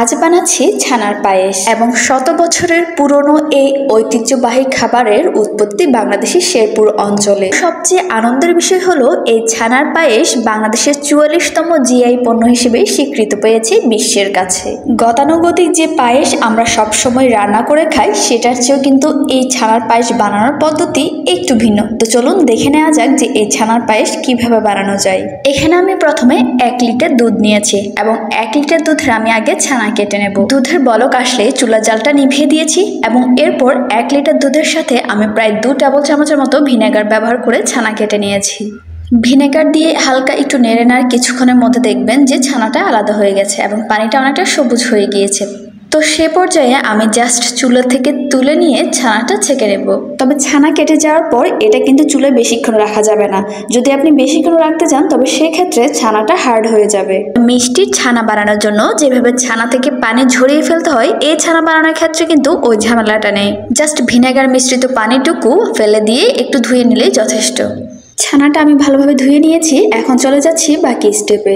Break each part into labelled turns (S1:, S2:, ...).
S1: আজ বানাচ্ছি ছানার পায়েস এবং শত বছরের পুরনো এই ঐতিহ্যবাহী খাবারের উৎপত্তি বাংলাদেশের শেরপুর অঞ্চলে। সবচেয়ে আনন্দের বিষয় হলো এই ছানার পায়েস বাংলাদেশের ৪৪তম জিআই পণ্য হিসেবে স্বীকৃত পেয়েছে বিশ্বের কাছে। গতানুগতিক যে পায়েস আমরা সবসময় রান্না করে খাই সেটার চেয়েও কিন্তু এই ছানার পায়েস বানানোর পদ্ধতি একটু ভিন্ন। তো চলুন দেখে নেওয়া যাক যে এই ছানার পায়েস কিভাবে বানানো যায়। এখানে আমি প্রথমে ১ লিটার দুধ নিয়েছি এবং ১ লিটার দুধের আমি আগে ছানা কেটে নেব। দুধের বলক আসলে চুলার জালটা নিভিয়ে দিয়েছি এবং এরপর ১ লিটার দুধের সাথে আমি প্রায় ২ টেবিল চামচের মতো ভিনেগার ব্যবহার করে ছানা কেটে নিয়েছি। ভিনেগার দিয়ে হালকা একটু নেড়ে নেওয়ার কিছুক্ষণের মধ্যে দেখবেন যে ছানাটা আলাদা হয়ে গেছে এবং পানিটা অনেকটা সবুজ হয়ে গিয়েছে। তো সে পর্যায়ে আমি জাস্ট চুলা থেকে তুলে নিয়ে ছানাটা ছেঁকে নেব। তবে ছানা কেটে যাওয়ার পর এটা কিন্তু চুলায় বেশিক্ষণ রাখা যাবে না। যদি আপনি বেশিক্ষণ রাখতে চান তবে সেক্ষেত্রে ছানাটা হার্ড হয়ে যাবে। মিষ্টির ছানা বানানোর জন্য যেভাবে ছানা থেকে পানি ঝরিয়ে ফেলতে হয় এই ছানা বানানোর ক্ষেত্রে কিন্তু ওই ঝামেলাটা নেই। জাস্ট ভিনেগার মিশ্রিত পানিটুকু ফেলে দিয়ে একটু ধুয়ে নিলেই যথেষ্ট। ছানাটা আমি ভালোভাবে ধুয়ে নিয়েছি, এখন চলে যাচ্ছি বাকি স্টেপে।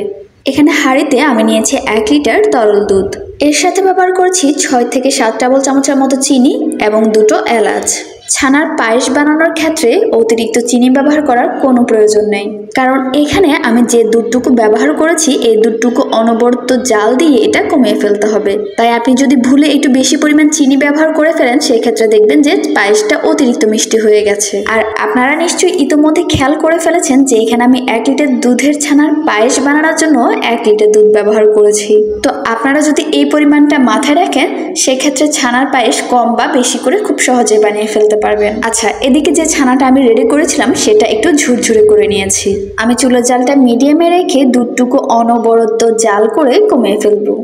S1: এখানে হাঁড়িতে আমি নিয়েছি ১ লিটার তরল দুধ। এর সাথে ব্যবহার করছি ৬ থেকে ৭ টেবিল চামচের মতো চিনি এবং ২টো এলাচ। ছানার পায়েস বানানোর ক্ষেত্রে অতিরিক্ত চিনি ব্যবহার করার কোনো প্রয়োজন নেই, কারণ এখানে আমি যে দুধটুকু ব্যবহার করেছি এই দুধটুকু অনবরত জাল দিয়ে এটা কমিয়ে ফেলতে হবে। তাই আপনি যদি ভুলে একটু বেশি পরিমাণ চিনি ব্যবহার করে ফেলেন সেক্ষেত্রে দেখবেন যে পায়েসটা অতিরিক্ত মিষ্টি হয়ে গেছে। আর আপনারা নিশ্চয়ই ইতিমধ্যে খেয়াল করে ফেলেছেন যে এখানে আমি ১ লিটার দুধের ছানার পায়েস বানানোর জন্য ১ লিটার দুধ ব্যবহার করেছি। তো আপনারা যদি এই পরিমাণটা মাথায় রাখেন সেক্ষেত্রে ছানার পায়েস কম বা বেশি করে খুব সহজে বানিয়ে ফেলতে পারবেন। আচ্ছা, এদিকে যে ছানাটা আমি রেডি করেছিলাম সেটা একটু ঝুরঝুরে করে নিয়েছি। আমি চুলার জালটা মিডিয়ামে রেখে দুধটুকু অনবরত জাল করে কমিয়ে ফেলবো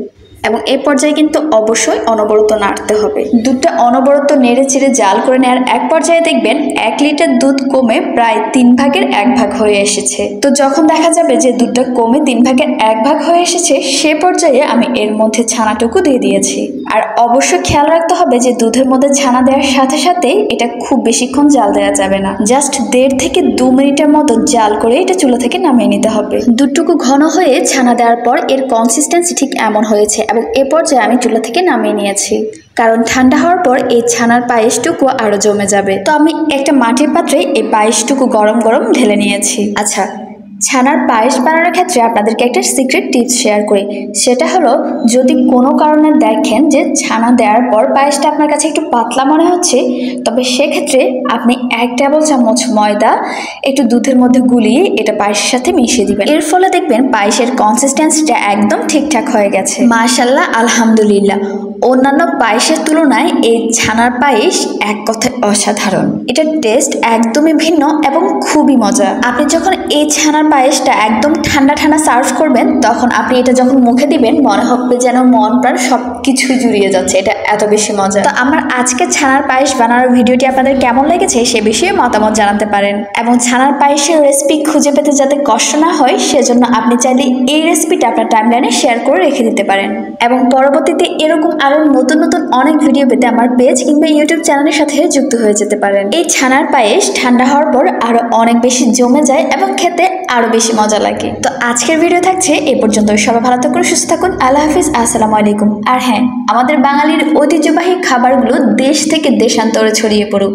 S1: এবং এই পর্যায়ে কিন্তু অবশ্যই অনবরত নাড়তে হবে। দুধটা অনবরত নেড়ে চেড়ে জাল করে নেওয়ার এক পর্যায়ে দেখবেন ১ লিটার দুধ কমে প্রায় ৩ ভাগের ১ ভাগ হয়ে এসেছে। তো যখন দেখা যাবে যে দুধটা কমে ৩ ভাগের ১ ভাগ হয়ে এসেছে সে পর্যায়ে আমি এর মধ্যে ছানাটুকু দিয়ে দিয়েছি। আর অবশ্যই খেয়াল রাখতে হবে যে দুধের মধ্যে ছানা দেওয়ার সাথে সাথে এটা খুব বেশিক্ষণ জাল দেওয়া যাবে না। জাস্ট ১.৫ থেকে ২ মিনিটের মতো জাল করে এটা চুলা থেকে নামিয়ে নিতে হবে। দুধটুকু ঘন হয়ে ছানা দেওয়ার পর এর কনসিস্টেন্সি ঠিক এমন হয়েছে এবং এ পর্যায়ে আমি চুলা থেকে নামিয়ে নিয়েছি, কারণ ঠান্ডা হওয়ার পর এই ছানার পায়েসটুকু আরো জমে যাবে। তো আমি একটা মাটির পাত্রে এই পায়েসটুকু গরম গরম ঢেলে নিয়েছি। আচ্ছা, ছানার পায়েস বানানোর ক্ষেত্রে আপনাদেরকে একটা সিক্রেট টিপস শেয়ার করি। সেটা হলো, যদি কোনো কারণে দেখেন যে ছানা দেওয়ার পর পায়েসটা আপনার কাছে একটু পাতলা মনে হচ্ছে তবে সেক্ষেত্রে আপনি ১ টেবিল চামচ ময়দা একটু দুধের মধ্যে গুলিয়ে এটা পায়েসের সাথে মিশিয়ে দিবেন। এর ফলে দেখবেন পায়েসের কনসিস্টেন্সিটা একদম ঠিকঠাক হয়ে গেছে। মাশাআল্লাহ, আলহামদুলিল্লাহ। অন্যান্য পায়েসের তুলনায় এই ছানার পায়েস এক কথায় অসাধারণ। এটার টেস্ট একদমই ভিন্ন এবং খুবই মজা। আপনি যখন এই ছানার পায়েসটা একদম ঠান্ডা ঠান্ডা সার্ভ করবেন তখন আপনি এটা যখন মুখে দিবেন মনে হবে যেন মন প্রাণ সবকিছুই জুড়িয়ে যাচ্ছে। এটা এত বেশি মজা। তো আমার আজকে ছানার পায়েস বানানোর ভিডিওটি আপনাদের কেমন লেগেছে সে বিষয়ে মতামত জানাতে পারেন এবং ছানার পায়েসের রেসিপি খুঁজে পেতে যাতে কষ্ট না হয় সেজন্য আপনি চাইলে এই রেসিপিটা আপনার টাইমলাইনে শেয়ার করে রেখে দিতে পারেন এবং পরবর্তীতে এরকম আরো নতুন নতুন অনেক ভিডিও পেতে আমার পেজ কিংবা ইউটিউব চ্যানেলের সাথে যুক্ত হয়ে যেতে পারেন। এই ছানার পায়েস ঠান্ডা হওয়ার পর আরো অনেক বেশি জমে যায় এবং খেতে আরো বেশি মজা লাগে। তো আজকের ভিডিও থাকছে এ পর্যন্ত। সবাই ভালো থাকুন, সুস্থ থাকুন। আল্লাহ হাফিজ, আসসালামু আলাইকুম। আর হ্যাঁ, আমাদের বাঙালির ঐতিহ্যবাহী খাবারগুলো দেশ থেকে দেশান্তরে ছড়িয়ে পড়ুক।